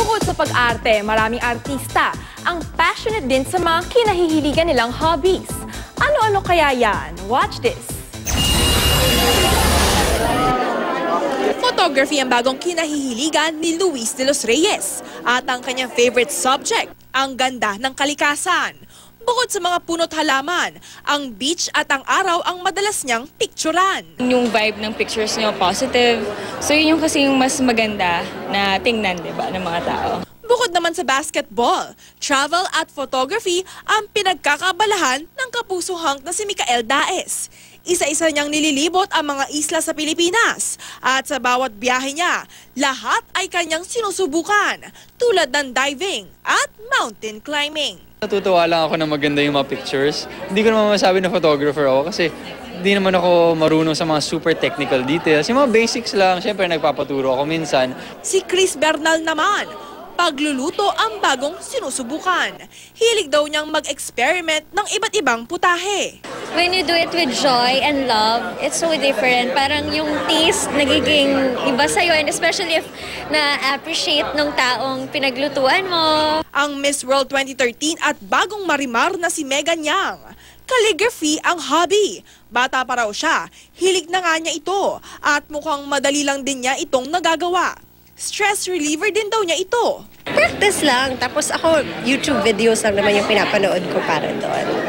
Bukod sa pag-arte, maraming artista ang passionate din sa mga kinahihiligan nilang hobbies. Ano-ano kaya yan? Watch this! Photography ang bagong kinahihiligan ni Luis de los Reyes. At ang kanyang favorite subject, ang ganda ng kalikasan. Bukod sa mga puno't halaman, ang beach at ang araw ang madalas niyang picturean. Yung vibe ng pictures niyo positive. So yun yung kasi yung mas maganda na tingnan, di ba, ng mga tao. Bukod naman sa basketball, travel at photography ang pinagkakabalahan ng kapuso hunk na si Micael Daes. Isa-isa niyang nililibot ang mga isla sa Pilipinas at sa bawat biyahe niya, lahat ay kanyang sinusubukan tulad ng diving at mountain climbing. Natutuwa lang ako na maganda yung mga pictures. Hindi ko naman masabi na photographer ako kasi hindi naman ako marunong sa mga super technical details. Yung mga basics lang, syempre nagpapaturo ako minsan. Si Chris Bernal naman, pagluluto ang bagong sinusubukan. Hilig daw niyang mag-experiment ng iba't ibang putahe. When you do it with joy and love, it's so different. Parang yung taste nagiging iba sa'yo, and especially if na-appreciate ng taong pinaglutuan mo. Ang Miss World 2013 at bagong marimar na si Megan Yang. Calligraphy ang hobby. Bata pa raw siya, hilig na nga niya ito at mukhang madali lang din niya itong nagagawa. Stress reliever din daw niya ito. Practice lang. Tapos ako, YouTube videos lang naman yung pinapanood ko para doon.